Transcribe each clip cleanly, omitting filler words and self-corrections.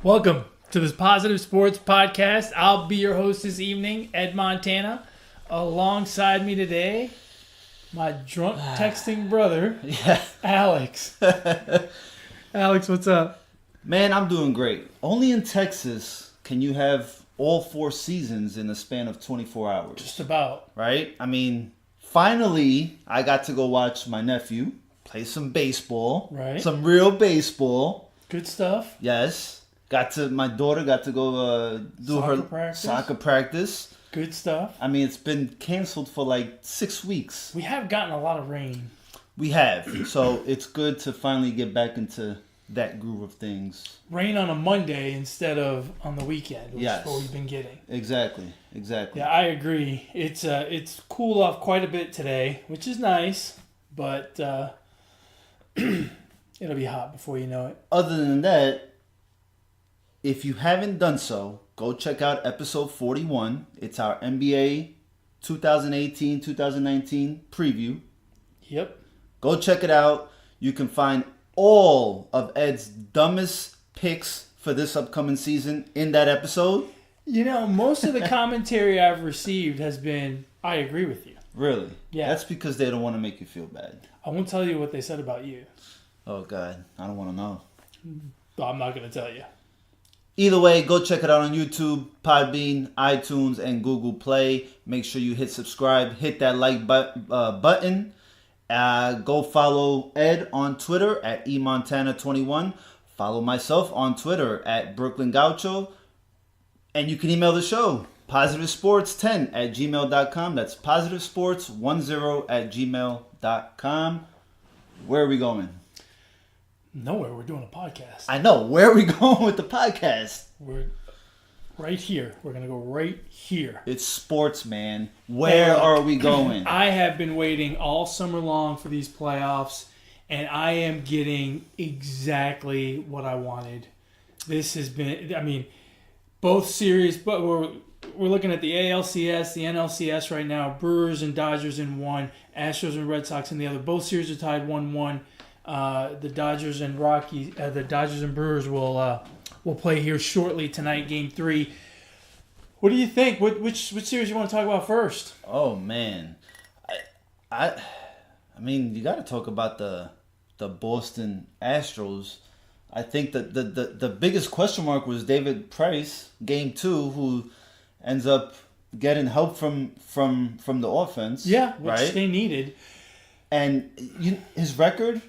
Welcome to this Positive Sports Podcast. I'll be your host this evening, Ed Montana. Alongside me today, my drunk texting brother, Alex. Alex, what's up? Man, I'm doing great. Only in Texas can you have all 4 seasons in the span of 24 hours. Just about. Right? I mean, finally, I got to go watch my nephew play some baseball. Right. Some real baseball. Good stuff. Yes. My daughter got to go do her soccer practice. Good stuff. I mean, it's been canceled for like 6 weeks. We have gotten a lot of rain. We have. So it's good to finally get back into that groove of things. Rain on a Monday instead of on the weekend, which Yes. is what we've been getting. Exactly. Yeah, I agree. It's cooled off quite a bit today, which is nice, but it'll be hot before you know it. Other than that, if you haven't done so, go check out episode 41. It's our NBA 2018-2019 preview. Yep. Go check it out. You can find all of Ed's dumbest picks for this upcoming season in that episode. You know, most of the commentary I've received has been, I agree with you. Really? Yeah. That's because they don't want to make you feel bad. I won't tell you what they said about you. Oh, God. I don't want to know. But I'm not going to tell you. Either way, go check it out on YouTube, Podbean, iTunes, and Google Play. Make sure you hit subscribe, hit that like button. Go follow Ed on Twitter at eMontana21. Follow myself on Twitter at Brooklyn Gaucho. And you can email the show, positivesports10@gmail.com. That's positivesports10@gmail.com. Where are we going? Nowhere. We're doing a podcast. I know. Where are we going with the podcast? We're right here. We're going to go right here. It's sports, man. Where are we going? I have been waiting all summer long for these playoffs, and I am getting exactly what I wanted. This has been, I mean, both series, but we're looking at the ALCS, the NLCS right now. Brewers and Dodgers in one, Astros and Red Sox in the other. Both series are tied 1-1. The Dodgers and Brewers will play here shortly tonight, Game 3. What do you think? Which series you want to talk about first? Oh man, I mean, you got to talk about the Boston Astros. I think that the biggest question mark was David Price, Game 2, who ends up getting help from the offense. Yeah, which right? they needed. And his record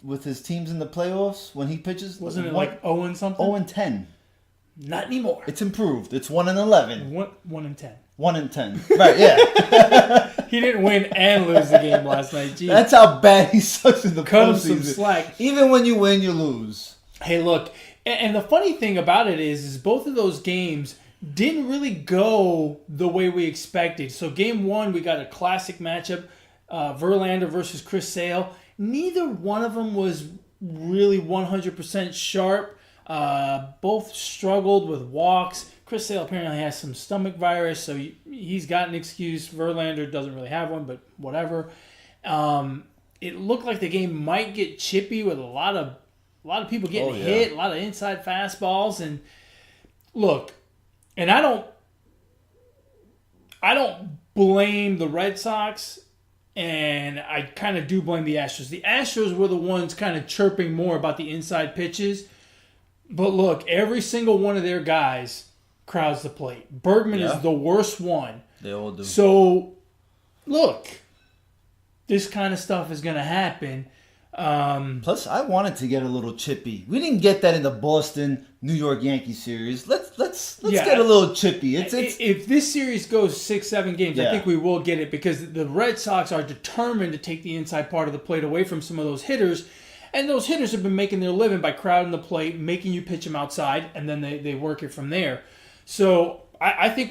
with his teams in the playoffs when he pitches, wasn't it like 0 something? 0-10. Not anymore. It's improved. It's 1-11. 1-10. 1-10. Right? Yeah. He didn't win and lose the game last night. Jeez. That's how bad he sucks in the Cut him postseason. some slack. Even when you win, you lose. Hey, look, and the funny thing about it is both of those games didn't really go the way we expected. So Game 1, we got a classic matchup, Verlander versus Chris Sale. Neither one of them was really 100% sharp. Both struggled with walks. Chris Sale apparently has some stomach virus, so he's got an excuse. Verlander doesn't really have one, but whatever. It looked like the game might get chippy with a lot of people getting hit, a lot of inside fastballs, and look, and I don't blame the Red Sox. And I kind of do blame the Astros. The Astros were the ones kind of chirping more about the inside pitches. But look, every single one of their guys crowds the plate. Bergman is the worst one. They all do. So, look, this kind of stuff is going to happen. Plus, I wanted to get a little chippy. We didn't get that in the Boston New York Yankees series. Let's get a little chippy. If this series goes 6-7 games, I think we will get it because the Red Sox are determined to take the inside part of the plate away from some of those hitters, and those hitters have been making their living by crowding the plate, making you pitch them outside, and then they work it from there. So I think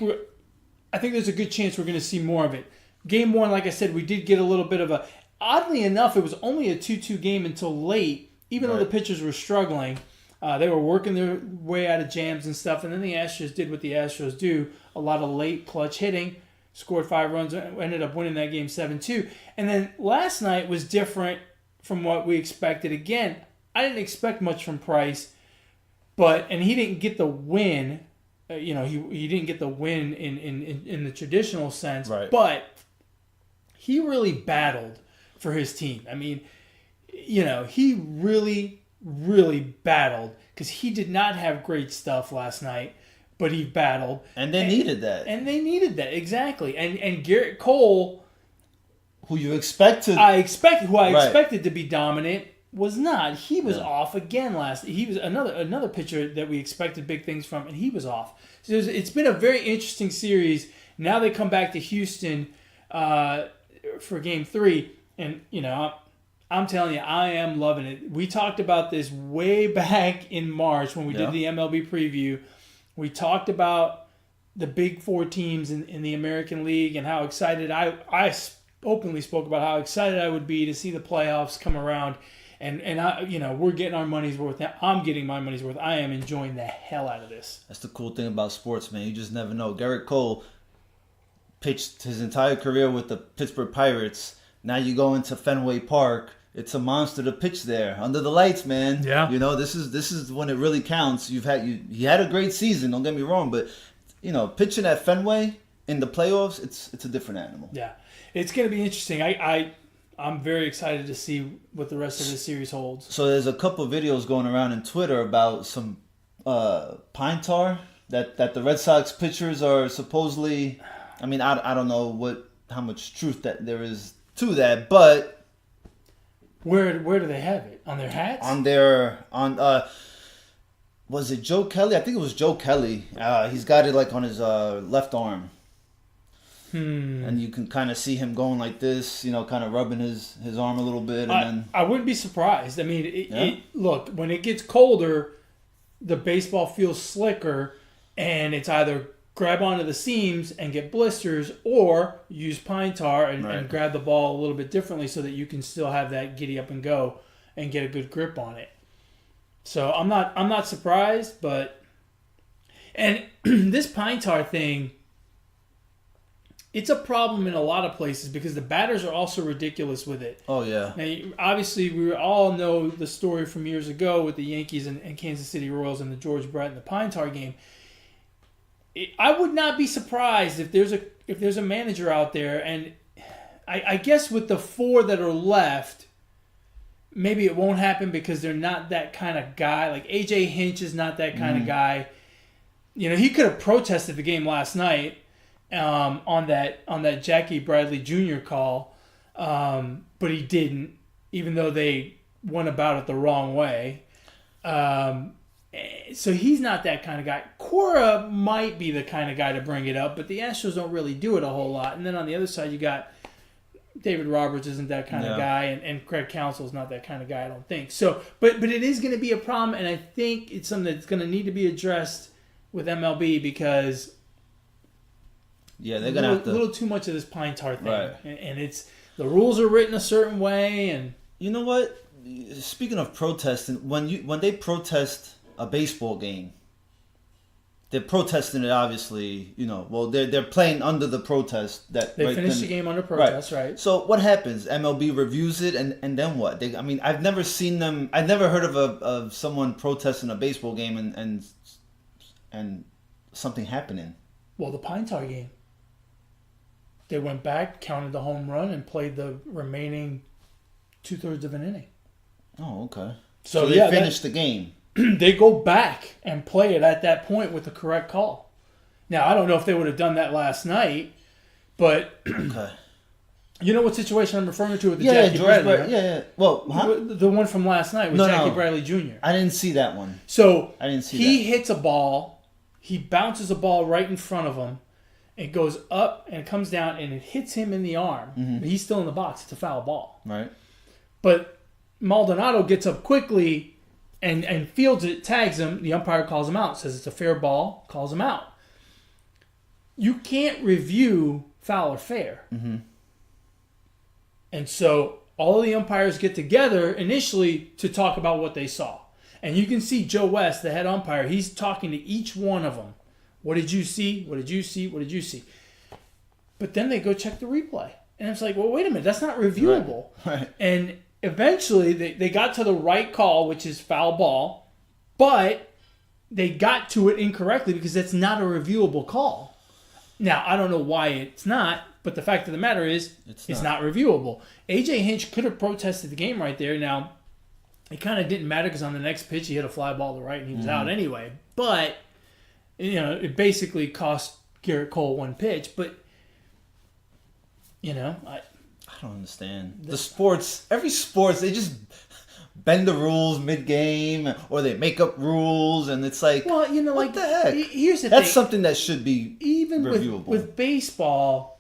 there's a good chance we're going to see more of it. Game 1, like I said, we did get a little bit of a. Oddly enough, it was only a 2-2 game until late, even though the pitchers were struggling. They were working their way out of jams and stuff, and then the Astros did what the Astros do, a lot of late clutch hitting, scored 5 runs, ended up winning that game 7-2. And then last night was different from what we expected. Again, I didn't expect much from Price, and he didn't get the win. He didn't get the win in the traditional sense, right. But he really battled for his team. I mean, he really, really battled because he did not have great stuff last night, but he battled. And they needed that. And they needed that, exactly. And Garrett Cole, who you expected. I expected to be dominant, was not. He was off again He was another pitcher that we expected big things from, and he was off. So it's been a very interesting series. Now they come back to Houston for Game 3, and I'm telling you, I am loving it. We talked about this way back in March when we did the MLB preview. We talked about the big four teams in the American League and how excited I openly spoke about how excited I would be to see the playoffs come around. And I, we're getting our money's worth. Now, I'm getting my money's worth. I am enjoying the hell out of this. That's the cool thing about sports, man. You just never know. Garrett Cole pitched his entire career with the Pittsburgh Pirates. Now you go into Fenway Park. It's a monster to pitch there under the lights, man. Yeah. This is when it really counts. He had a great season. Don't get me wrong, but pitching at Fenway in the playoffs, it's a different animal. Yeah, it's going to be interesting. I'm very excited to see what the rest of this series holds. So there's a couple videos going around on Twitter about some pine tar that the Red Sox pitchers are supposedly. I mean, I don't know how much truth that there is to that, but where do they have it? On their hats? Was it Joe Kelly? I think it was Joe Kelly. He's got it like on his left arm. And you can kind of see him going like this, kind of rubbing his arm a little bit. And I wouldn't be surprised. I mean, look, when it gets colder, the baseball feels slicker, and it's either grab onto the seams and get blisters, or use pine tar and grab the ball a little bit differently so that you can still have that giddy up and go and get a good grip on it. So I'm not surprised, and this pine tar thing, it's a problem in a lot of places because the batters are also ridiculous with it. Oh, yeah. Now, obviously, we all know the story from years ago with the Yankees and Kansas City Royals and the George Brett and the pine tar game. I would not be surprised if there's a manager out there, and I guess with the four that are left, maybe it won't happen because they're not that kind of guy. Like AJ Hinch is not that kind of guy. He could have protested the game last night. On that Jackie Bradley Jr. call, but he didn't, even though they went about it the wrong way. So he's not that kind of guy. Cora might be the kind of guy to bring it up, but the Astros don't really do it a whole lot. And then on the other side, you got David Roberts isn't that kind of guy, and Craig Counsell's not that kind of guy, I don't think. So, but it is going to be a problem, and I think it's something that's going to need to be addressed with MLB because they're gonna have to a little too much of this pine tar thing, right. And it's the rules are written a certain way. And you know what? Speaking of protesting, when they protest a baseball game, they're protesting it. Obviously, they're playing under the protest that they finish the game under protest, right? So what happens? MLB reviews it, and then what? I've never seen them. I've never heard of someone protesting a baseball game and something happening. Well, the pine tar game. They went back, counted the home run, and played the remaining 2/3 of an inning. Oh, okay. So they finished the game. They go back and play it at that point with the correct call. Now, I don't know if they would have done that last night, but okay. You know what situation I'm referring to with the Jackie Bradley? Right? Yeah. Well, the one from last night with Jackie Bradley Jr. I didn't see that one. So I didn't see he hits a ball. He bounces a ball right in front of him. It goes up and it comes down and it hits him in the arm. Mm-hmm. But he's still in the box. It's a foul ball. Right. But Maldonado gets up quickly and fields it, tags him. The umpire calls him out, says it's a fair ball, calls him out. You can't review foul or fair. Mm-hmm. And so all of the umpires get together initially to talk about what they saw. And you can see Joe West, the head umpire, he's talking to each one of them. What did you see? What did you see? What did you see? But then they go check the replay. And it's like, well, wait a minute. That's not reviewable. Right. And eventually they got to the right call, which is foul ball. But they got to it incorrectly because that's not a reviewable call. Now, I don't know why it's not, but the fact of the matter is it's not reviewable. A.J. Hinch could have protested the game right there. Now, it kind of didn't matter because on the next pitch he hit a fly ball to the right and he was out anyway. But, it basically cost Garrett Cole one pitch. But, I don't understand. Every sports, they just bend the rules mid-game or they make up rules and it's like, what the heck? Here's the thing. That's something that should be even reviewable. With baseball,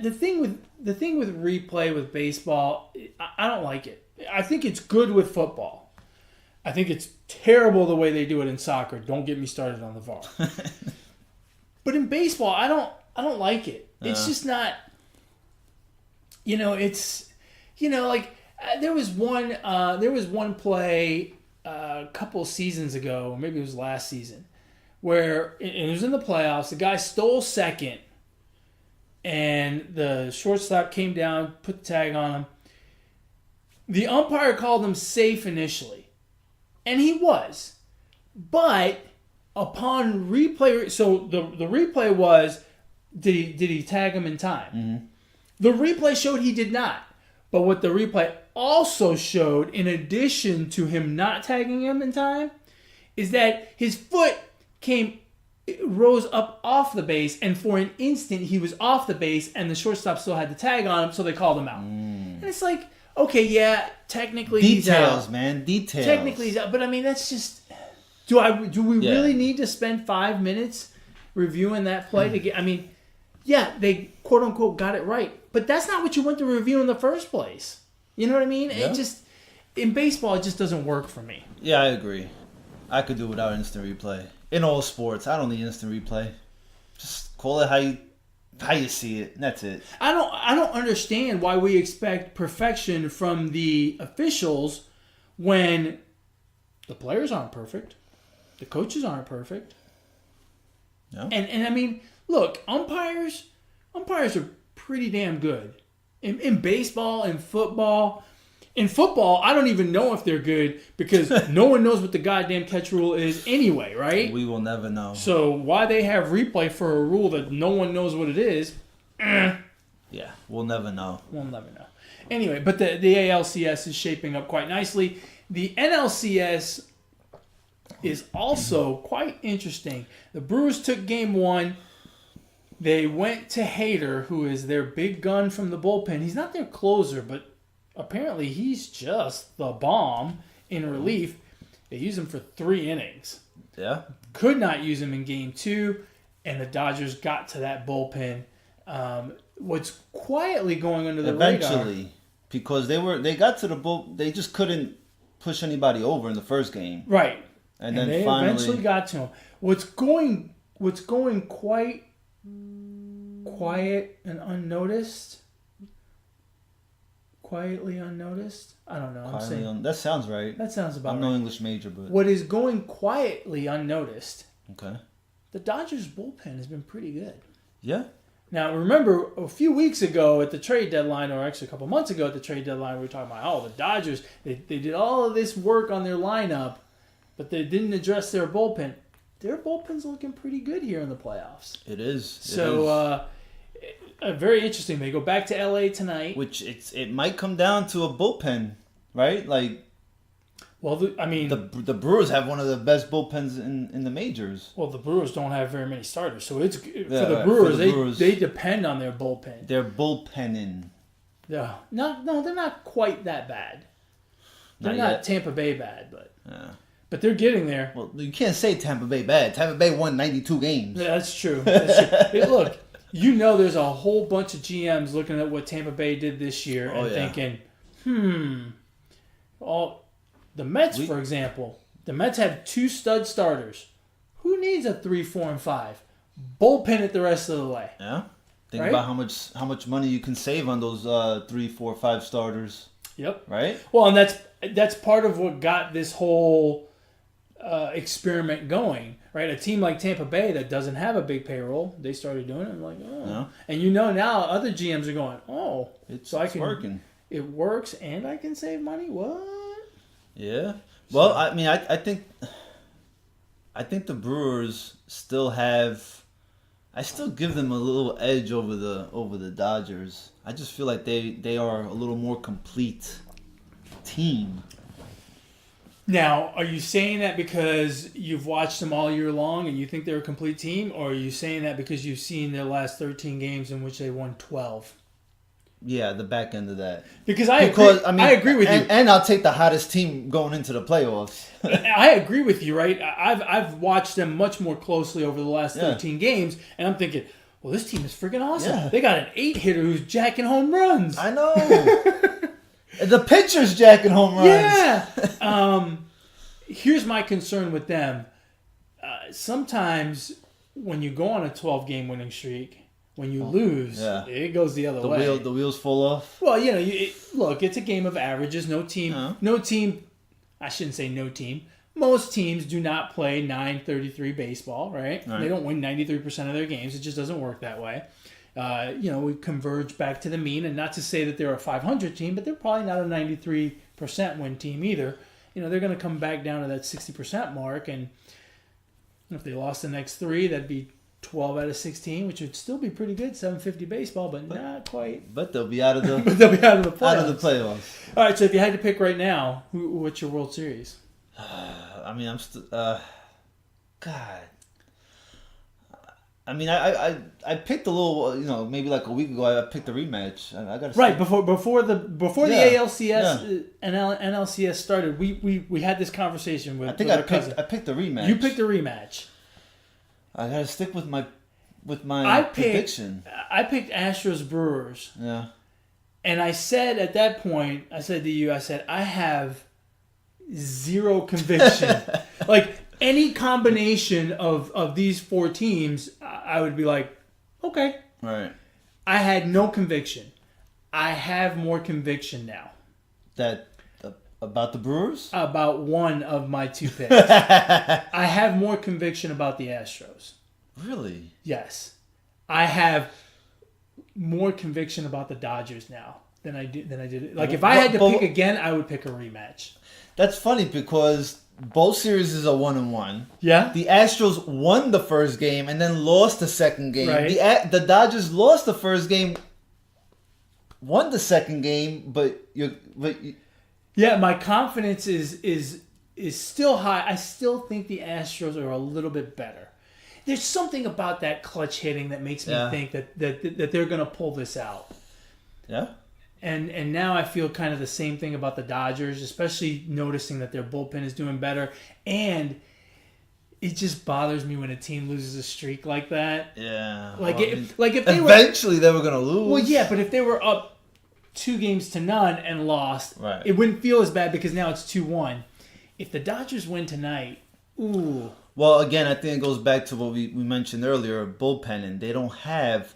the thing with replay with baseball, I don't like it. I think it's good with football. I think it's terrible the way they do it in soccer. Don't get me started on the VAR. But in baseball, I don't like it. It's just not. There was one play a couple seasons ago, or maybe it was last season, where it was in the playoffs. The guy stole second, and the shortstop came down, put the tag on him. The umpire called him safe initially, and he was. But upon replay, so the replay was, did he tag him in time? Mm-hmm. The replay showed he did not. But what the replay also showed, in addition to him not tagging him in time, is that his foot rose up off the base, and for an instant he was off the base, and the shortstop still had the tag on him, so they called him out. And it's like, okay, yeah, technically he's out. Details, man, details. Technically he's out, but I mean that's just. Do we really need to spend 5 minutes reviewing that play to get? I mean, yeah, they quote unquote got it right, but that's not what you went to review in the first place. You know what I mean? Yeah. It just in baseball, it just doesn't work for me. Yeah, I agree. I could do without instant replay in all sports. I don't need instant replay. Just call it how you see it. And that's it. I don't understand why we expect perfection from the officials when the players aren't perfect, the coaches aren't perfect. No. And I mean, look, umpires are pretty damn good. In baseball, in football. In football, I don't even know if they're good because no one knows what the goddamn catch rule is anyway, right? We will never know. So why they have replay for a rule that no one knows what it is? Yeah, we'll never know. We'll never know. Anyway, but the ALCS is shaping up quite nicely. The NLCS is also quite interesting. The Brewers took game one. They went to Hader, who is their big gun from the bullpen. He's not their closer, but apparently he's just the bomb in relief. They used him for 3 innings. Yeah. Could not use him in game 2, and the Dodgers got to that bullpen. What's quietly going under the radar. Eventually, because they got to the bull, they just couldn't push anybody over in the first game. Right. And then they finally eventually got to him. What's going quite quiet and unnoticed. Quietly unnoticed? I don't know. That sounds right. That sounds about right. I'm no English major, but... What is going quietly unnoticed, okay, the Dodgers' bullpen has been pretty good. Yeah. Now, remember, a few weeks ago at the trade deadline, or actually a couple months ago at the trade deadline, we were talking about, the Dodgers, they did all of this work on their lineup, but they didn't address their bullpen. Their bullpen's looking pretty good here in the playoffs. It is. So, very interesting. They go back to LA tonight. Which it might come down to a bullpen, right? Like, well, the Brewers have one of the best bullpens in the majors. Well, the Brewers don't have very many starters, so it's for the Brewers. They depend on their bullpen. They're bullpenning. Yeah, no, they're not quite that bad. They're not Tampa Bay bad, but but they're getting there. Well, you can't say Tampa Bay bad. Tampa Bay won 92 games. Yeah, that's true. Hey, look. There's a whole bunch of GMs looking at what Tampa Bay did this year thinking, the Mets, for example, the Mets have 2 stud starters. Who needs a 3, 4, and 5? Bullpen it the rest of the way. Yeah. Think about how much money you can save on those 3, 4, 5 starters. Yep. Right? Well, and that's part of what got this whole experiment going. Right, a team like Tampa Bay that doesn't have a big payroll, they started doing it. I'm like, no. And now other GMs are going, it's working. It works, and I can save money. What? Yeah. Well, I mean, I think I think the Brewers still have. I still give them a little edge over the Dodgers. I just feel like they are a little more complete team. Now, are you saying that because you've watched them all year long and you think they're a complete team, or are you saying that because you've seen their last 13 games in which they won 12? Yeah, the back end of that. Because I agree with you. And I'll take the hottest team going into the playoffs. I agree with you, right? I've watched them much more closely over the last 13 games, and I'm thinking, well, this team is freaking awesome. Yeah. They got an 8-hitter who's jacking home runs. I know. The pitcher's jacking home runs. Yeah. Here's my concern with them. Sometimes when you go on a 12-game winning streak, when you lose, it goes the other way. The wheels fall off. Well, look, it's a game of averages. No team, I shouldn't say no team. Most teams do not play .933 baseball, right? They don't win 93% of their games. It just doesn't work that way. We converge back to the mean, and not to say that they're a 500 team, but they're probably not a 93% win team either. They're going to come back down to that 60% mark, and if they lost the next 3, that'd be 12 out of 16, which would still be pretty good, 750 baseball, but not quite. But they'll be out of the playoffs. All right, so if you had to pick right now, what's your World Series? I'm still God. I picked a little, maybe like a week ago. I picked a rematch. I got right before the ALCS and NLCS started. We had this conversation with. I think I picked a rematch. You picked a rematch. I gotta stick with my prediction. I picked Astros Brewers. Yeah. And I said at that point, I said I have zero conviction. Like any combination of these 4 teams, I would be like, okay. Right. I had no conviction. I have more conviction now. About the Brewers? About one of my 2 picks. I have more conviction about the Astros. Really? Yes. I have more conviction about the Dodgers now than I did. Like, if I had to pick again, I would pick a rematch. That's funny because both series is a 1-1. Yeah. The Astros won the first game and then lost the second game. Right. The Dodgers lost the first game, won the second game, but yeah, my confidence is still high. I still think the Astros are a little bit better. There's something about that clutch hitting that makes me think that they're going to pull this out. Yeah. And now I feel kind of the same thing about the Dodgers, especially noticing that their bullpen is doing better. And it just bothers me when a team loses a streak like that. Yeah. If they eventually they were going to lose. Well, yeah, but if they were up 2-0 and lost, right, it wouldn't feel as bad because now it's 2-1. If the Dodgers win tonight, ooh. Well, again, I think it goes back to what we mentioned earlier, bullpen, and they don't have,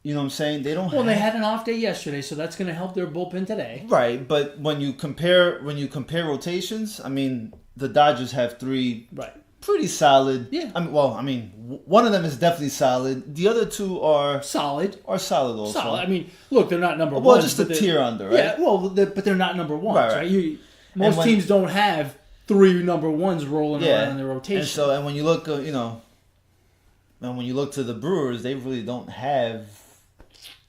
you know what I'm saying? They had an off day yesterday, so that's going to help their bullpen today. Right, but when you compare rotations, I mean, the Dodgers have 3 pretty solid. Yeah. One of them is definitely solid. The other 2 are solid. Also. Solid. I mean, look, they're not number one. Well, just a tier under, right? Yeah, well, but they're not number ones, right? Most teams don't have 3 number ones rolling around in their rotation. And when you look, and when you look to the Brewers, they really don't have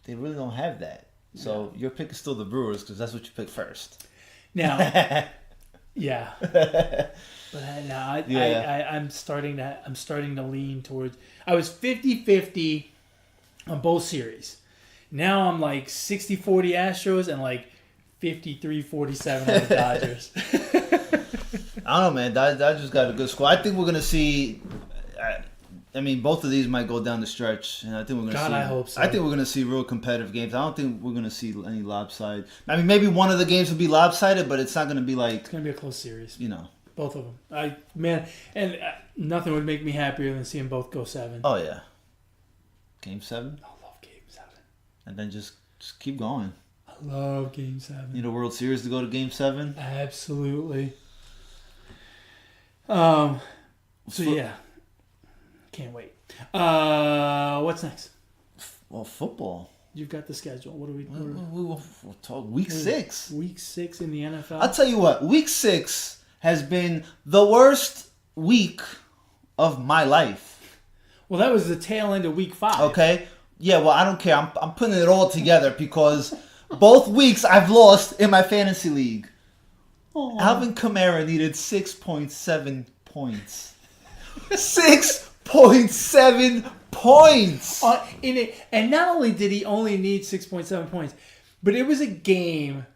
that. So your pick is still the Brewers because that's what you picked first. Now, yeah. But I'm starting to lean towards. I was 50-50 on both series. Now I'm like 60-40 Astros and like 53-47 on the Dodgers. I don't know, man. Dodgers got a good squad. I think we're gonna see. Both of these might go down the stretch, and I think we're gonna see. I hope so. I think we're gonna see real competitive games. I don't think we're gonna see any lopsided. I mean, maybe one of the games will be lopsided, but it's not gonna be like. It's gonna be a close series. Both of them. Nothing would make me happier than seeing both go 7. Oh yeah. Game 7. I love Game 7. And then just keep going. I love Game 7. Need a World Series to go to Game 7? Absolutely. Can't wait. What's next? Well, football. You've got the schedule. What do we? We'll talk Week 6. Week 6 in the NFL. I'll tell you what. Week 6 has been the worst week of my life. Well, that was the tail end of week 5. Okay? Yeah, well, I don't care. I'm putting it all together because both weeks I've lost in my fantasy league. Aww. Alvin Kamara needed 6.7 points. 6.7 points! And not only did he only need 6.7 points, but it was a game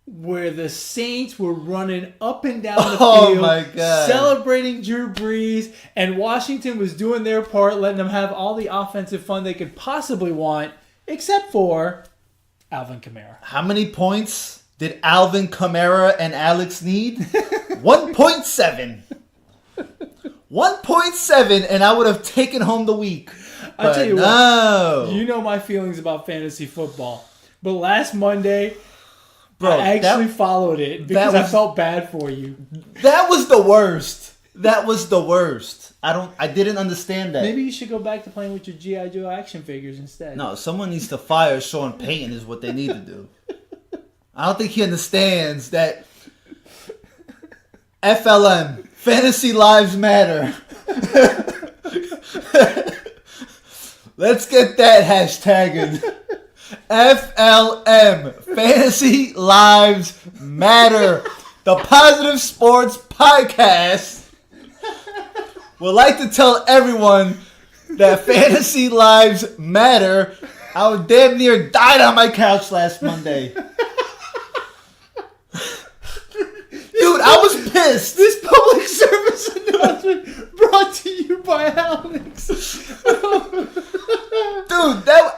where the Saints were running up and down the field, my God, celebrating Drew Brees, and Washington was doing their part, letting them have all the offensive fun they could possibly want, except for Alvin Kamara. How many points did Alvin Kamara and Alex need? 1.7. 1.7, and I would have taken home the week. I'll tell you no. what, you know my feelings about fantasy football. But last Monday, bro, I actually followed it because I felt bad for you. That was the worst. That was the worst. I didn't understand that. Maybe you should go back to playing with your G.I. Joe action figures instead. No, someone needs to fire Sean Payton is what they need to do. I don't think he understands that FLM, Fantasy Lives Matter. Let's get that hashtagged. FLM, Fantasy Lives Matter. The Positive Sports Podcast would like to tell everyone that Fantasy Lives Matter. I was damn near died on my couch last Monday. Dude, I was pissed. This public service announcement brought to you by Alex. Dude,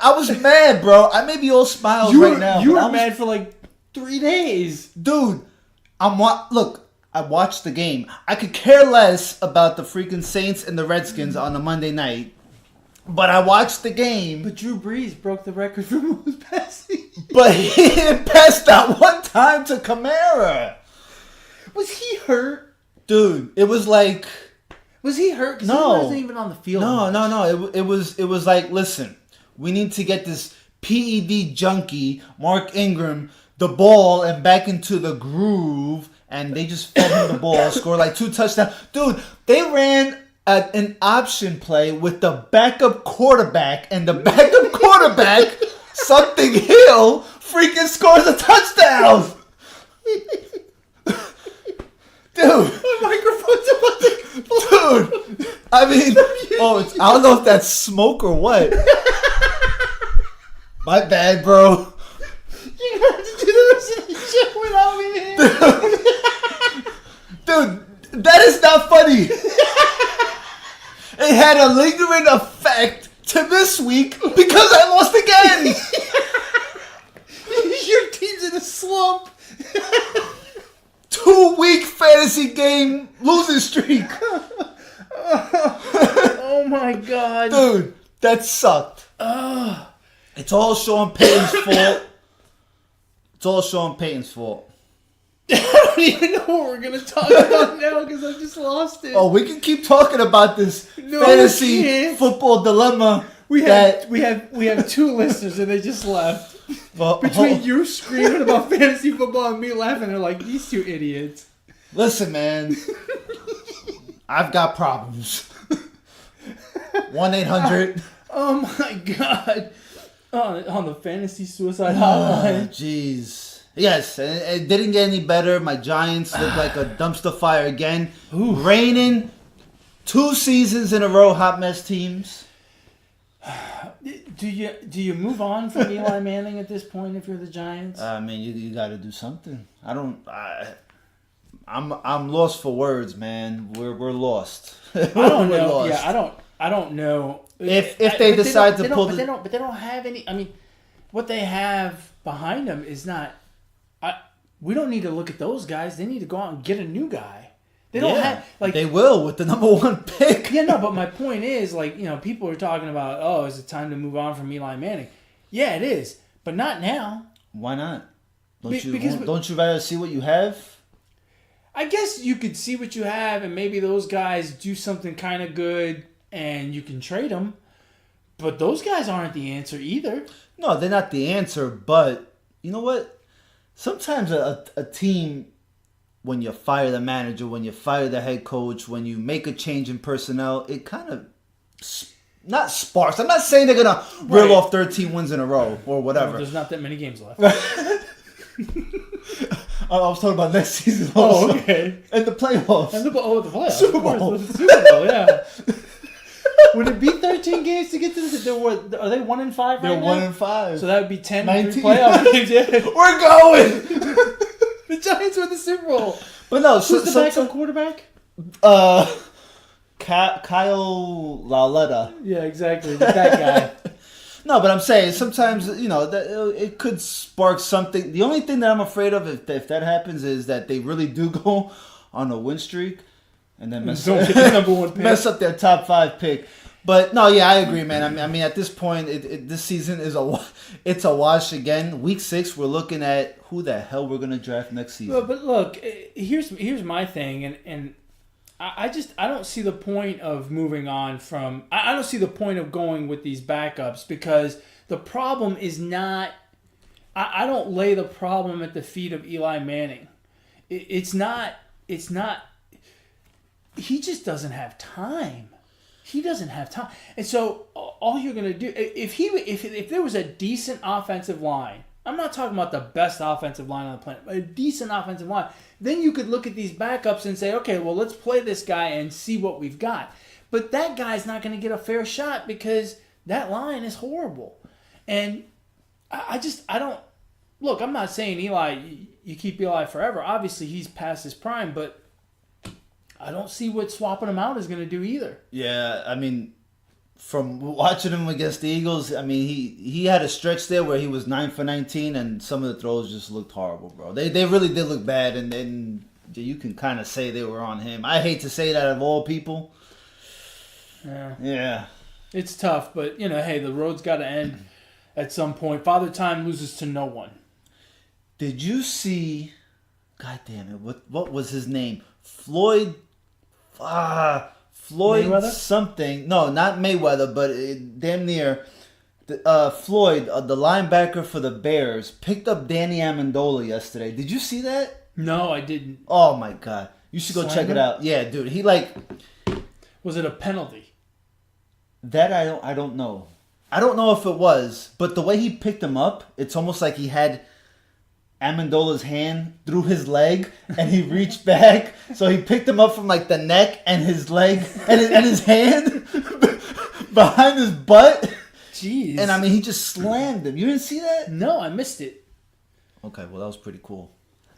I was mad, bro. I may be all smiles right now. You were mad for like 3 days. Dude, look, I watched the game. I could care less about the freaking Saints and the Redskins on a Monday night. But I watched the game. But Drew Brees broke the record for most passing. But he didn't pass that one time to Kamara. Was he hurt? Dude, it was like... Was he hurt? Because he wasn't even on the field. No. It was like, listen, we need to get this PED junkie, Mark Ingram, the ball and back into the groove. And they just fed him the ball, scored like 2 touchdowns. Dude, they ran an option play with the backup quarterback. And the backup quarterback, something Hill, freaking scores a touchdown. Dude. My microphone's about to explode. Dude. I mean, I don't know if that's smoke or what. My bad, bro. You have to do the rest of the shit without me, man. Dude, that is not funny. It had a lingering effect to this week because I lost again. Your team's in a slump. 2-week fantasy game losing streak. Oh my god. Dude, that sucked. It's all Sean Payton's fault. It's all Sean Payton's fault. I don't even know what we're going to talk about now because I just lost it. Oh, we can keep talking about this fantasy football dilemma. We have 2 listeners and they just left. Well, between you screaming about fantasy football and me laughing, they're like, these 2 idiots. Listen, man. I've got problems. 1-800. Oh my god. On the fantasy suicide hotline. Jeez. Yes, and it didn't get any better. My Giants look like a dumpster fire again. Raining 2 seasons in a row, hot mess teams. Do you move on from Eli Manning at this point if you're the Giants? I mean, you got to do something. I'm lost for words, man. We're lost. I don't know. Lost. Yeah, I don't know if they decide to pull. But they don't have any. I mean, what they have behind them is not. We don't need to look at those guys. They need to go out and get a new guy. They don't have like they will with the number 1 pick. Yeah, no, but my point is people are talking about is it time to move on from Eli Manning? Yeah, it is, but not now. Why not? Don't you rather see what you have? I guess you could see what you have, and maybe those guys do something kind of good, and you can trade them. But those guys aren't the answer either. No, they're not the answer. But you know what? Sometimes a team when you fire the manager, when you fire the head coach, when you make a change in personnel, it kind of not sparks. I'm not saying they're gonna reel off 13 wins in a row or whatever. No, there's not that many games left. I was talking about next season. Oh, okay. And the playoffs. And the playoffs. Super Bowl. The Super Bowl, yeah. Would it be 13 games to get to this? Are they 1-5 right now? They're 1-5. So that would be 10 19 playoff games. Yeah. We're going. The Giants win the Super Bowl. But no, who's the backup quarterback? Kyle Lauletta. Yeah, exactly. That guy. No, but I'm saying sometimes that it could spark something. The only thing that I'm afraid of if that happens is that they really do go on a win streak and then mess up their top 5 pick. But no, yeah, I agree, man. I mean, at this point, this season is it's a wash again. Week 6, we're looking at who the hell we're gonna draft next season. Well, but look, here's my thing, and I don't see the point of moving on from. I don't see the point of going with these backups because the problem is not. I don't lay the problem at the feet of Eli Manning. It's not. He just doesn't have time. He doesn't have time, and so all you're gonna do if there was a decent offensive line. I'm not talking about the best offensive line on the planet, but a decent offensive line. Then you could look at these backups and say, okay, well, let's play this guy and see what we've got. But that guy's not going to get a fair shot because that line is horrible. And I don't... Look, I'm not saying Eli, you keep Eli forever. Obviously, he's past his prime, but I don't see what swapping him out is going to do either. Yeah, I mean... From watching him against the Eagles, I mean, he had a stretch there where he was 9 for 19, and some of the throws just looked horrible, bro. They really did look bad, and then you can kind of say they were on him. I hate to say that of all people. Yeah. It's tough, but, hey, the road's got to end at some point. Father Time loses to no one. Did you see, God damn it, what was his name? Floyd Mayweather? Something. No, not Mayweather, but damn near. Floyd, the linebacker for the Bears, picked up Danny Amendola yesterday. Did you see that? No, I didn't. Oh, my God. You should go check it out. Yeah, dude. He Was it a penalty? That I don't know. I don't know if it was, but the way he picked him up, it's almost like he had Amendola's hand through his leg and he reached back, so he picked him up from the neck and his leg and his hand behind his butt. Jeez. And I mean, he just slammed him. You didn't see that? No, I missed it. Okay, well, that was pretty cool.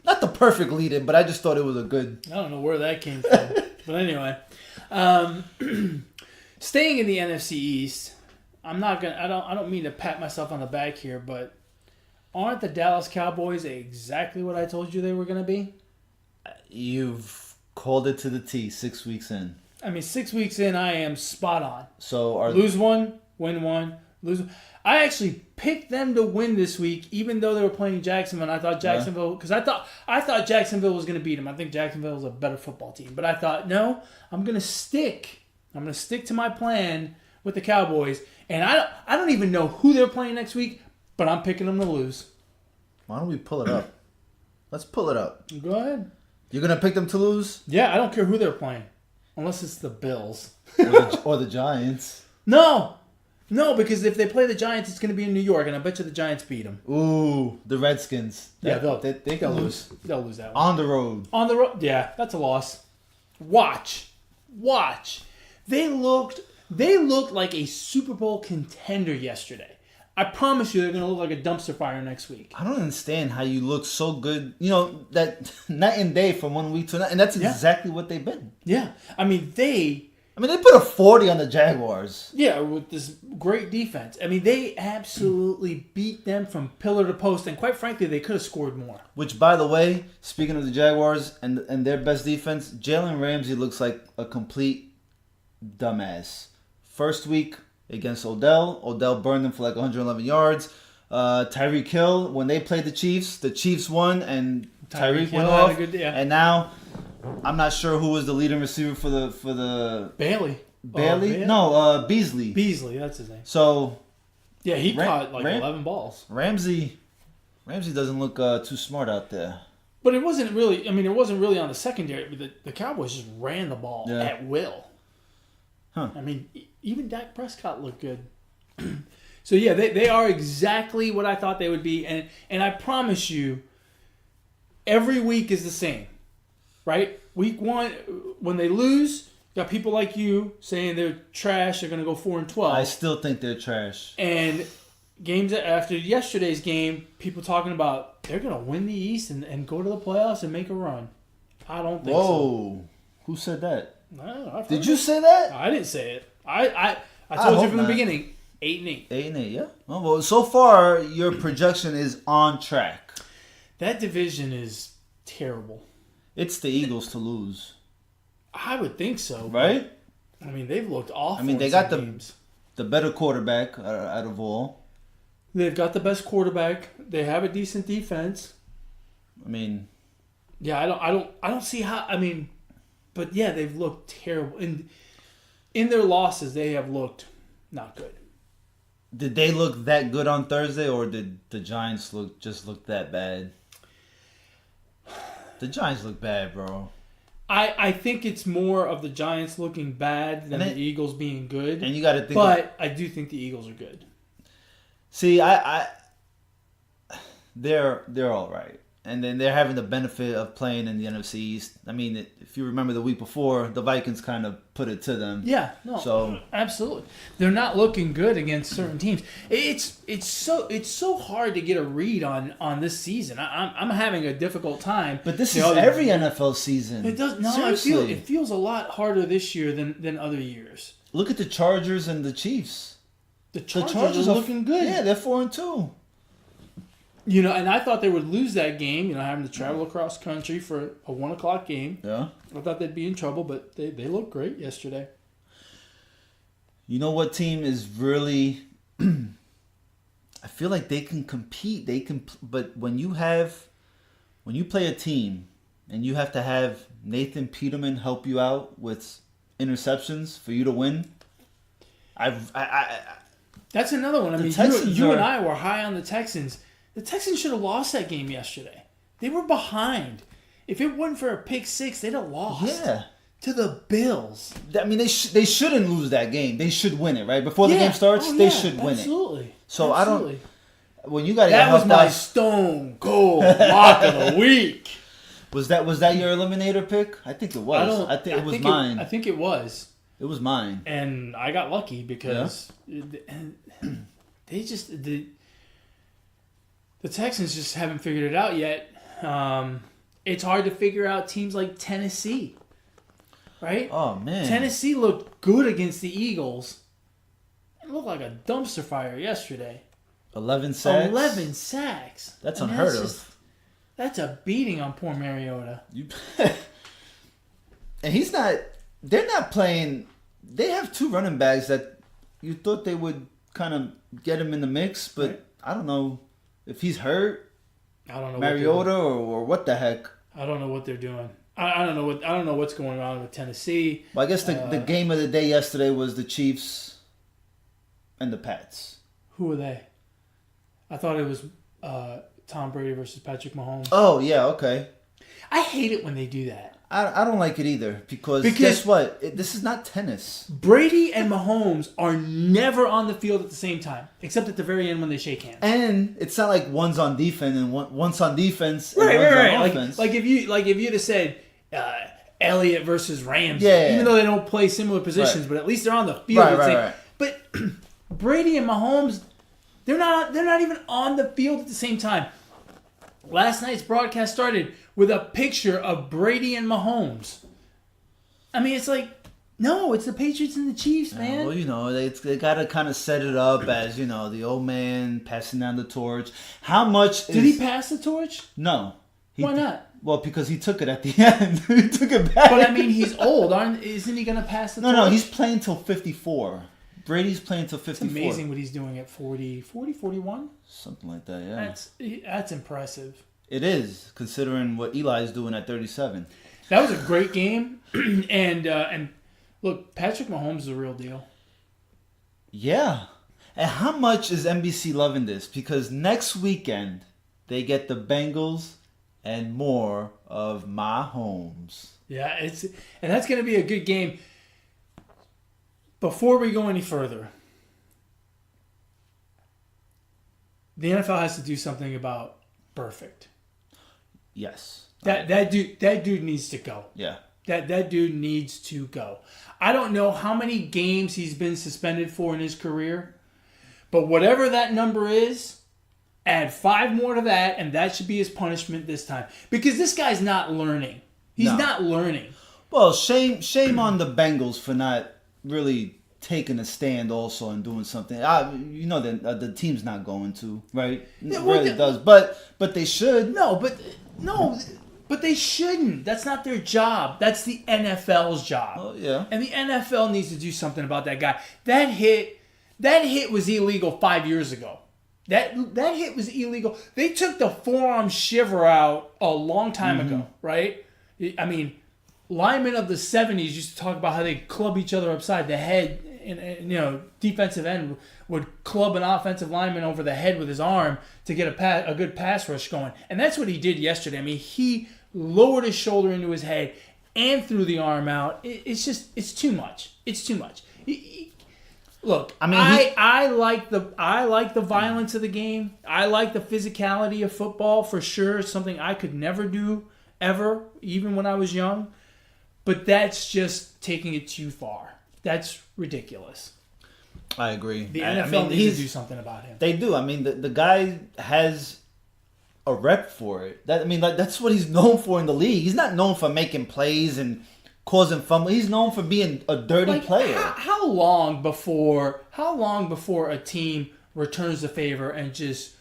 Not the perfect lead-in, but I just thought it was a good. I don't know where that came from. But anyway, staying in the NFC East, I don't mean to pat myself on the back here, but aren't the Dallas Cowboys exactly what I told you they were going to be? You've called it to the T 6 weeks in. I mean, 6 weeks in, I am spot on. So lose one, win one, lose one. I actually picked them to win this week, even though they were playing Jacksonville. And I thought Jacksonville, because I thought Jacksonville was going to beat them. I think Jacksonville is a better football team. But I thought, no, I'm going to stick to my plan with the Cowboys. And I don't even know who they're playing next week, but I'm picking them to lose. Why don't we pull it up? Let's pull it up. Go ahead. You're going to pick them to lose? Yeah, I don't care who they're playing. Unless it's the Bills. or the Giants. No, because if they play the Giants, it's going to be in New York, and I bet you the Giants beat them. Ooh, the Redskins. They'll lose. They'll lose that one. On the road. On the road, yeah, that's a loss. Watch. They looked like a Super Bowl contender yesterday. I promise you they're going to look like a dumpster fire next week. I don't understand how you look so good. That night and day from 1 week to another. And that's exactly what they've been. Yeah. I mean, they put a 40 on the Jaguars. Yeah, with this great defense. I mean, they absolutely beat them from pillar to post. And quite frankly, they could have scored more. Which, by the way, speaking of the Jaguars and their best defense, Jalen Ramsey looks like a complete dumbass. First week against Odell burned them for 111 yards. Tyreek Hill, when they played the Chiefs won, and Tyreek went off. And now, I'm not sure who was the leading receiver for the Bailey? No, Beasley. Beasley, that's his name. So, yeah, he caught 11 balls. Ramsey doesn't look too smart out there. But it wasn't really. I mean, it wasn't really on the secondary. But the Cowboys just ran the ball at will. Huh. I mean, even Dak Prescott looked good. So yeah, they are exactly what I thought they would be, and I promise you, every week is the same, right? Week 1, when they lose, you got people like you saying they're trash. They're going to go 4-12. I still think they're trash. And games after yesterday's game, people talking about they're going to win the East and go to the playoffs and make a run. I don't think so. Whoa. Who said that? No, Did you say that? I didn't say it. I told you from the beginning. 8-8. 8-8, yeah. Oh, well, so far, your projection is on track. That division is terrible. It's the Eagles to lose. I would think so. Right? I mean, they've looked awful. I mean, they got the better quarterback out of all. They've got the best quarterback. They have a decent defense. I mean, yeah, I don't see how. I mean, but yeah, they've looked terrible. In their losses, they have looked not good. Did they look that good on Thursday, or did the Giants look that bad? The Giants look bad, bro. I think it's more of the Giants looking bad than the Eagles being good. And you got to think. But I do think the Eagles are good. See, they're all right. And then they're having the benefit of playing in the NFC East. I mean, if you remember the week before, the Vikings kind of put it to them. Yeah, no, so absolutely, they're not looking good against certain teams. It's so hard to get a read on this season. I'm having a difficult time. But this is every NFL season. It does. No, seriously. it feels a lot harder this year than other years. Look at the Chargers and the Chiefs. The Chargers are looking good. Yeah, they're 4-2. You know, and I thought they would lose that game, you know, having to travel across country for a 1:00 game. Yeah. I thought they'd be in trouble, but they looked great yesterday. You know what team is really... I feel like they can compete. But when you play a team and you have to have Nathan Peterman help you out with interceptions for you to win, that's another one. I mean, you and I were high on the Texans. The Texans should have lost that game yesterday. They were behind. If it wasn't for a pick six, they'd have lost. Yeah. To the Bills. I mean, they shouldn't lose that game. They should win it, right? Before the game starts, they should win it. Absolutely. So absolutely. When you got to get helped out. That was my stone cold lock of the week. Was that your eliminator pick? I think it was. I think it was mine. I think it was. It was mine. And I got lucky because they just the Texans just haven't figured it out yet. It's hard to figure out teams like Tennessee, right? Oh, man. Tennessee looked good against the Eagles. It looked like a dumpster fire yesterday. 11 sacks? 11 sacks. That's unheard of. That's a beating on poor Mariota. And they're not playing. They have 2 running backs that you thought they would kind of get him in the mix, but right. I don't know. If he's hurt, I don't know Mariota or what the heck. I don't know what they're doing. I don't know what's going on with Tennessee. Well, I guess the game of the day yesterday was the Chiefs and the Pats. Who are they? I thought it was Tom Brady versus Patrick Mahomes. Oh yeah, okay. I hate it when they do that. I don't like it either because guess what? This is not tennis. Brady and Mahomes are never on the field at the same time, except at the very end when they shake hands. And it's not like one's on defense and one's on defense and one's on offense. Like if you'd have said Elliott versus Ramsey, even though they don't play similar positions, but at least they're on the field. Right. But Brady and Mahomes, they're not even on the field at the same time. Last night's broadcast started with a picture of Brady and Mahomes. I mean, it's like, no, it's the Patriots and the Chiefs, man. Well, they got to kind of set it up as, the old man passing down the torch. How much Did he pass the torch? No. Why not? Well, because he took it at the end. He took it back. But, I mean, he's old. Isn't he going to pass the torch? No, he's playing till 54. Brady's playing till 54. It's amazing what he's doing at 40, 41? Something like that, yeah. That's impressive. It is, considering what Eli's doing at 37. That was a great game. And look, Patrick Mahomes is a real deal. Yeah. And how much is NBC loving this? Because next weekend, they get the Bengals and more of Mahomes. Yeah, and that's going to be a good game. Before we go any further, the NFL has to do something about Perfect. Yes. That dude needs to go. Yeah. That dude needs to go. I don't know how many games he's been suspended for in his career, but whatever that number is, add 5 more to that, and that should be his punishment this time. Because this guy's not learning. He's not learning. Well, shame on the Bengals for not really taking a stand also and doing something. You know that the team's not going to, right? It really does, but they should. No, but they shouldn't. That's not their job. That's the NFL's job. Oh yeah. And the NFL needs to do something about that guy. That hit was illegal 5 years ago. That hit was illegal. They took the forearm shiver out a long time ago, right? I mean, linemen of the 70s used to talk about how they club each other upside the head, and defensive end would club an offensive lineman over the head with his arm to get a good pass rush going. And that's what he did yesterday. I mean, he lowered his shoulder into his head and threw the arm out. It's too much. It's too much. Look, I mean, I like the violence of the game. I like the physicality of football for sure. It's something I could never do ever, even when I was young. But that's just taking it too far. That's ridiculous. I agree. The NFL needs to do something about him. They do. I mean, the guy has a rep for it. That's what he's known for in the league. He's not known for making plays and causing fumble. He's known for being a dirty player. How long before a team returns the favor and just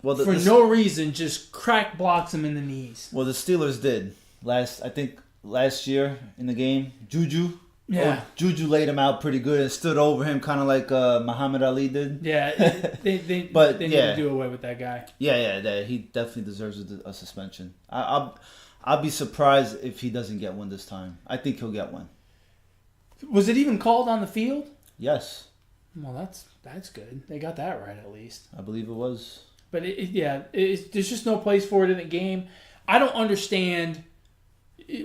no reason just crack blocks him in the knees? Well, the Steelers did last year in the game. Juju. Yeah. Juju laid him out pretty good and stood over him kind of like Muhammad Ali did. Yeah, they need to do away with that guy. Yeah, he definitely deserves a suspension. I'll be surprised if he doesn't get one this time. I think he'll get one. Was it even called on the field? Yes. Well, that's good. They got that right at least. I believe it was. But there's just no place for it in the game. I don't understand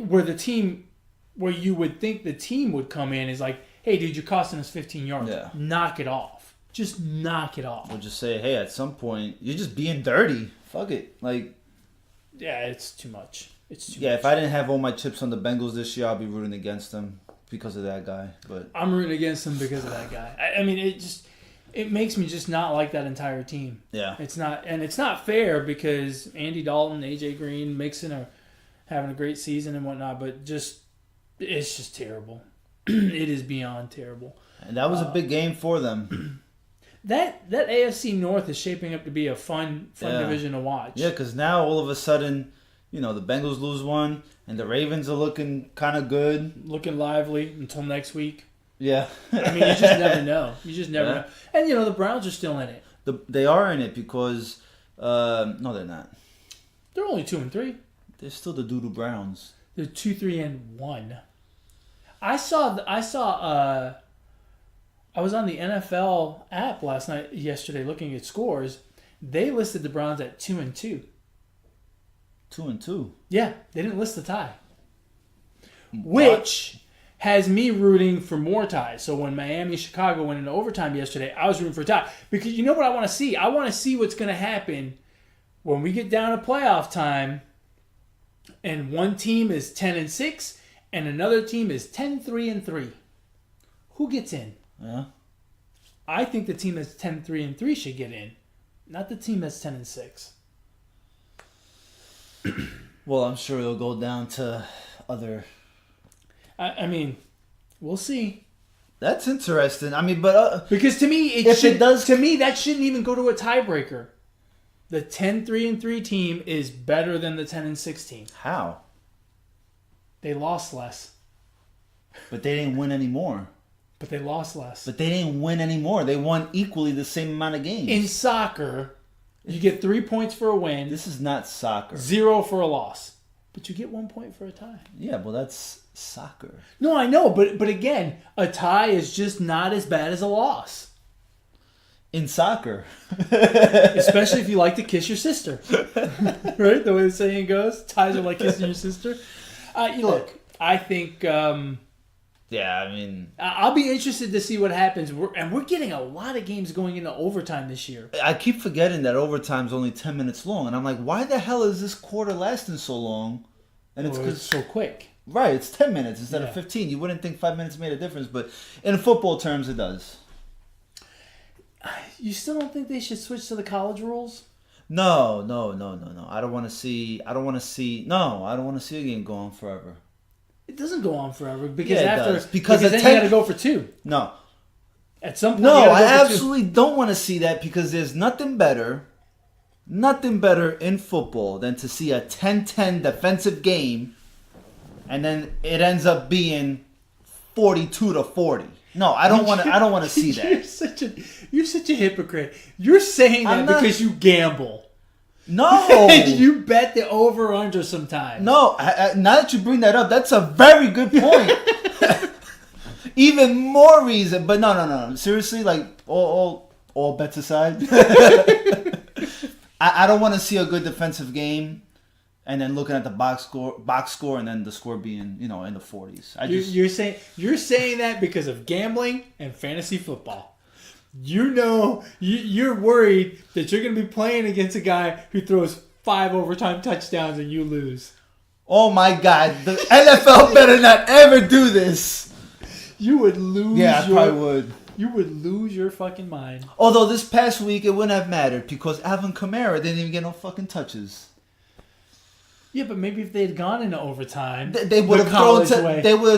where you would think the team would come in is like, hey, dude, you're costing us 15 yards. Yeah. Knock it off. Just knock it off. Or just say, hey, at some point, you're just being dirty. Fuck it. Yeah, it's too much. It's too much. much. If I didn't have all my chips on the Bengals this year, I'll be rooting against them because of that guy. But I'm rooting against them because of that guy. I mean, it makes me just not like that entire team. Yeah. It's not fair because Andy Dalton, AJ Green, Mixon are having a great season and whatnot, but it's just terrible. It is beyond terrible. And that was a big game for them. That AFC North is shaping up to be a fun division to watch. Yeah, because now all of a sudden, the Bengals lose one, and the Ravens are looking kind of good. Looking lively until next week. Yeah. I mean, you just never know. You just never know. And, the Browns are still in it. They are in it because... no, they're not. They're only 2-3. They're still the Doodoo Browns. They're 2-3-1. I was on the NFL app yesterday looking at scores. They listed the Browns at 2-2. 2-2? Yeah, they didn't list the tie. Which has me rooting for more ties. So when Miami-Chicago went into overtime yesterday, I was rooting for a tie. Because you know what I want to see? I want to see what's going to happen when we get down to playoff time and one team is 10-6 and another team is 10-3-3. Who gets in? Yeah. I think the team that's 10-3-3 should get in, not the team that's 10-6. Well, I'm sure it'll go down to other. I mean, we'll see. That's interesting. I mean, but because to me, that shouldn't even go to a tiebreaker. The 10-3-3 team is better than the 10-6 team. How? They lost less. But they didn't win any more. But they lost less. But they didn't win any more. They won equally the same amount of games. In soccer, you get 3 points for a win. This is not soccer. 0 for a loss. But you get 1 point for a tie. Yeah, well, that's soccer. No, I know. But again, a tie is just not as bad as a loss. in soccer. Especially if you like to kiss your sister. Right? The way the saying goes. Ties are like kissing your sister. Look, I think... yeah, I mean... I'll be interested to see what happens. We're getting a lot of games going into overtime this year. I keep forgetting that overtime's only 10 minutes long. And I'm like, why the hell is this quarter lasting so long? And It's so quick. Right, it's 10 minutes instead of 15. You wouldn't think 5 minutes made a difference, but in football terms, it does. You still don't think they should switch to the college rules? No. I don't want to see a game go on forever. It doesn't go on forever because Yeah, it after does. because then you got to go for 2. No. At some point, No, you I gotta go for 2. absolutely don't want to see that because there's nothing better in football than to see a 10-10 defensive game and then it ends up being 42-40. No, I don't want to see that. You're such a hypocrite. You're saying that because you gamble. No. You bet the over under sometimes. No, now that you bring that up, that's a very good point. Even more reason, but no. Seriously, like all bets aside, I don't want to see a good defensive game, and then looking at the box score, and then the score being in the 40s. You're saying that because of gambling and fantasy football. You're worried that you're going to be playing against a guy who throws 5 overtime touchdowns and you lose. Oh my God, the NFL better not ever do this. You would lose. Yeah, I probably would. You would lose your fucking mind. Although this past week it wouldn't have mattered because Alvin Kamara didn't even get no fucking touches. Yeah, but maybe if they had gone into overtime, they would have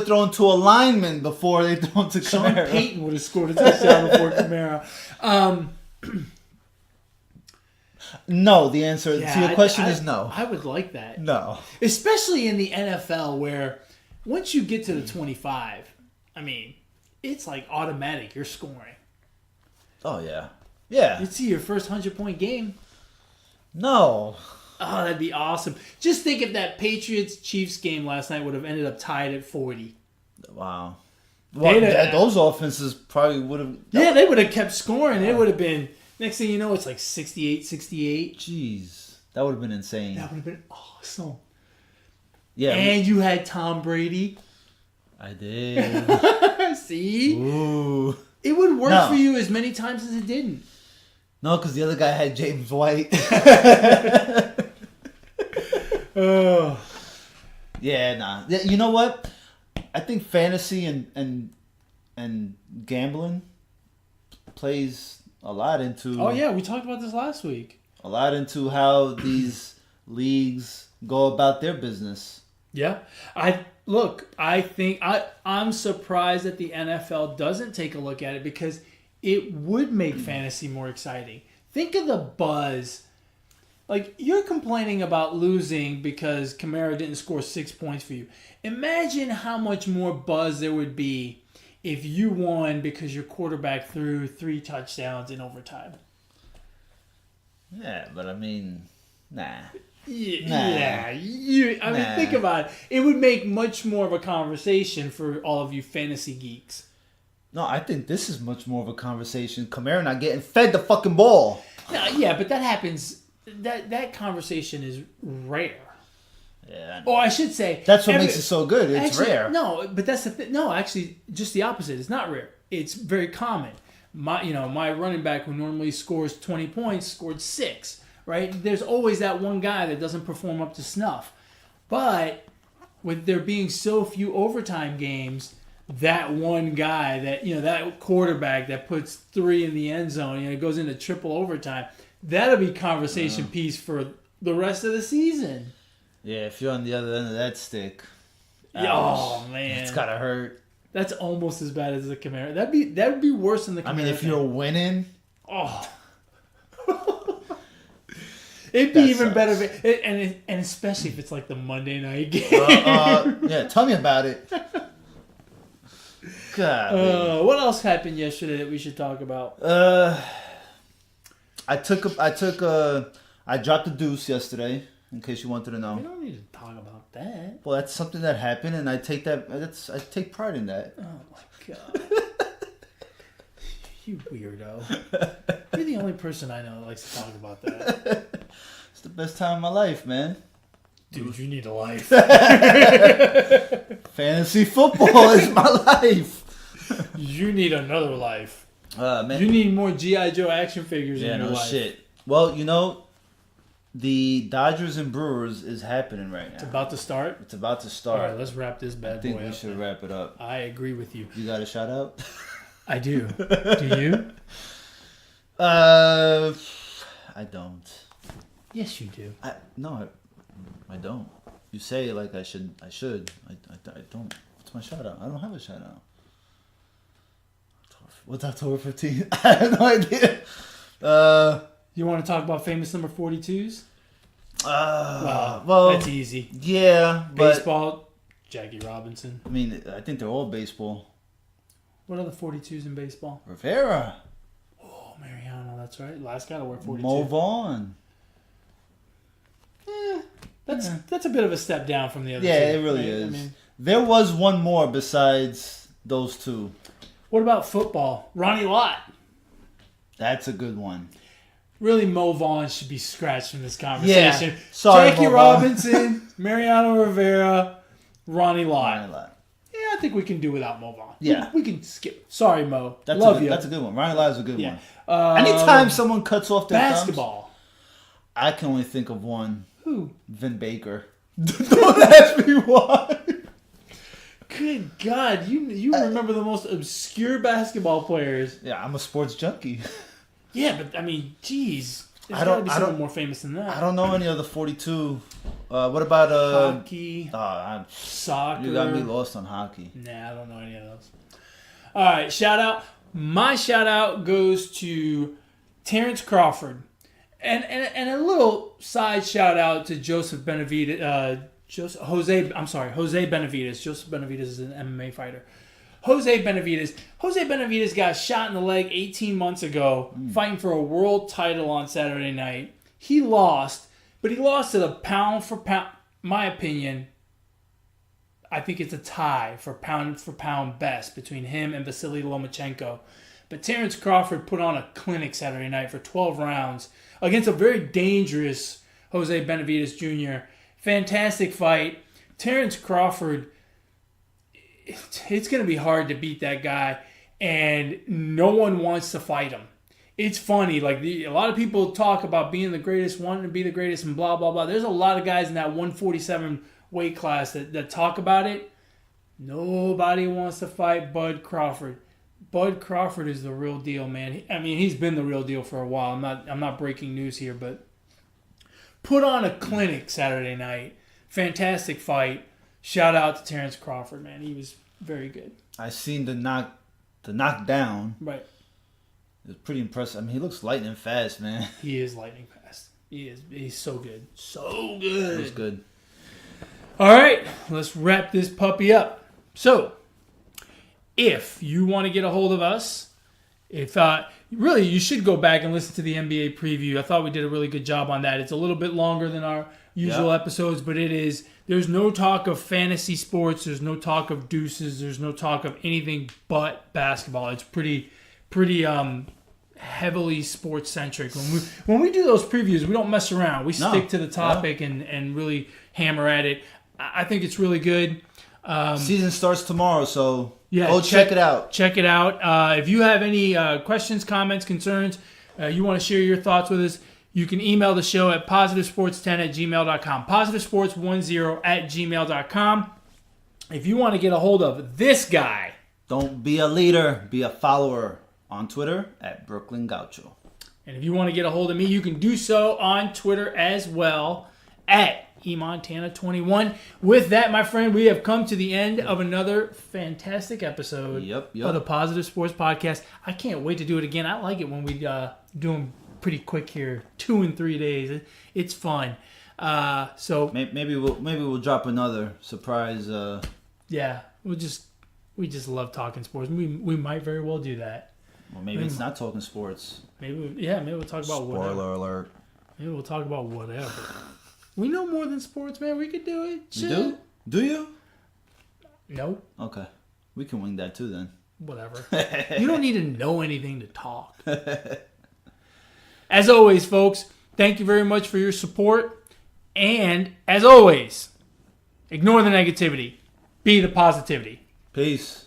thrown to a lineman before they thrown to Kamara. Sean Payton would have scored a touchdown before Kamara. No, the answer to your question is no. I would like that. No. Especially in the NFL where once you get to the 25, I mean, it's like automatic. You're scoring. Oh, yeah. Yeah. You'd see your first 100-point game. No. Oh, that'd be awesome. Just think if that Patriots-Chiefs game last night would have ended up tied at 40. Wow. Well, those offenses probably would have... Yeah, they would have kept scoring. It would have been... Next thing you know, it's like 68-68. Jeez. That would have been insane. That would have been awesome. Yeah. And you had Tom Brady. I did. See? Ooh. It would work for you as many times as it didn't. No, because the other guy had James White. Oh. Yeah, nah. You know what? I think fantasy and gambling plays a lot into... Oh, yeah. We talked about this last week. A lot into how these leagues go about their business. Yeah. I think I'm surprised that the NFL doesn't take a look at it because it would make fantasy more exciting. Think of the buzz. Like, you're complaining about losing because Kamara didn't score 6 points for you. Imagine how much more buzz there would be if you won because your quarterback threw 3 touchdowns in overtime. Yeah, but I mean, nah. Yeah. I mean, think about it. It would make much more of a conversation for all of you fantasy geeks. No, I think this is much more of a conversation. Kamara not getting fed the fucking ball. No, yeah, but that happens. That conversation is rare. Yeah. Or I should say, that's what makes it so good. It's actually, rare. No, but that's the thing. No, actually, just the opposite. It's not rare. It's very common. My running back who normally scores 20 points scored 6. Right? There's always that one guy that doesn't perform up to snuff. But with there being so few overtime games, that one guy that quarterback that puts 3 in the end zone, goes into triple overtime, that'll be conversation piece for the rest of the season. Yeah, if you're on the other end of that stick. Oh man, it's gotta hurt. That's almost as bad as the Kamara. That would be worse than the Kamara. I mean, if you're winning, it'd be even better, and especially if it's like the Monday night game. Yeah, tell me about it. God. What else happened yesterday that we should talk about? I dropped a deuce yesterday. In case you wanted to know. We don't need to talk about that. Well, that's something that happened, and I take pride in that. Oh my god. You weirdo. You're the only person I know that likes to talk about that. It's the best time of my life, man. Dude, you need a life. Fantasy football is my life. You need another life. Man. You need more G.I. Joe action figures in your life. Shit. Well, you know, the Dodgers and Brewers is happening right now. It's about to start? It's about to start. All right, let's wrap this bad boy up. I think we should wrap it up. I agree with you. You got a shout out? I do. Do you? I don't. Yes, you do. I don't. You say it like I should. I don't. What's my shout out? I don't have a shout out. What's October 15th? I have no idea. You want to talk about famous number 42s? Well, that's easy. Yeah, but baseball, Jackie Robinson. I mean, I think they're all baseball. What are the 42s in baseball? Rivera. Oh, Mariano, that's right. Last guy to wear 42. Mo Vaughn. That's a bit of a step down from the other two. Yeah, it really is. I mean, there was one more besides those two. What about football? Ronnie Lott. That's a good one. Really, Mo Vaughn should be scratched from this conversation. Yeah. Sorry, Jackie Robinson, Mariano Rivera, Ronnie Lott. Yeah, I think we can do without Mo Vaughn. Yeah. We can skip. Sorry, Mo. That's Love you. That's a good one. Ronnie Lott is a good one. Yeah. Anytime someone cuts off their basketball. Thumbs, I can only think of one. Who? Vin Baker. Don't ask me why. Good God, you remember the most obscure basketball players. Yeah, I'm a sports junkie. Yeah, but I mean, geez. There's got to be someone more famous than that. I don't know any of the 42. What about hockey, soccer? You got me lost on hockey. Nah, I don't know any of those. All right, shout out. My shout out goes to Terrence Crawford. And a little side shout out to Joseph Benavidez. Jose Benavidez. Joseph Benavidez is an MMA fighter. Jose Benavidez got shot in the leg 18 months ago fighting for a world title on Saturday night. He lost, but he lost at a pound for pound. My opinion, I think it's a tie for pound best between him and Vasily Lomachenko. But Terrence Crawford put on a clinic Saturday night for 12 rounds against a very dangerous Jose Benavidez Jr. Fantastic fight. Terrence Crawford, it's going to be hard to beat that guy, and no one wants to fight him. It's funny. A lot of people talk about being the greatest, wanting to be the greatest, and blah, blah, blah. There's a lot of guys in that 147 weight class that talk about it. Nobody wants to fight Bud Crawford. Bud Crawford is the real deal, man. I mean, he's been the real deal for a while. I'm not breaking news here, but put on a clinic Saturday night. Fantastic fight. Shout out to Terrence Crawford, man. He was very good. I seen the knockdown. Right. It was pretty impressive. I mean, he looks lightning fast, man. He is lightning fast. He's so good. So good. It was good. All right, let's wrap this puppy up. So, if you want to get a hold of us, really, you should go back and listen to the NBA preview. I thought we did a really good job on that. It's a little bit longer than our usual episodes, but there's no talk of fantasy sports. There's no talk of deuces. There's no talk of anything but basketball. It's pretty heavily sports centric. When we do those previews, we don't mess around. We stick to the topic and really hammer at it. I think it's really good. Season starts tomorrow, so go check it out. Check it out. If you have any questions, comments, concerns, you want to share your thoughts with us, you can email the show at positivesports10@gmail.com. positivesports10@gmail.com. If you want to get a hold of this guy, don't be a leader, be a follower on Twitter at Brooklyn Gaucho. And if you want to get a hold of me, you can do so on Twitter as well at eMontana21. With that, my friend, we have come to the end of another fantastic episode of the Positive Sports Podcast. I can't wait to do it again. I like it when we do them pretty quick here, 2 and 3 days. It's fun. So maybe we'll drop another surprise. Yeah, we just love talking sports. We might very well do that. Well, maybe it's not talking sports. Maybe we'll talk about whatever. Spoiler alert. Maybe we'll talk about whatever. We know more than sports, man. We could do it. You do? Do you? No. Okay. We can wing that too then. whatever. You don't need to know anything to talk. As always, folks, thank you very much for your support. And as always, ignore the negativity. Be the positivity. Peace.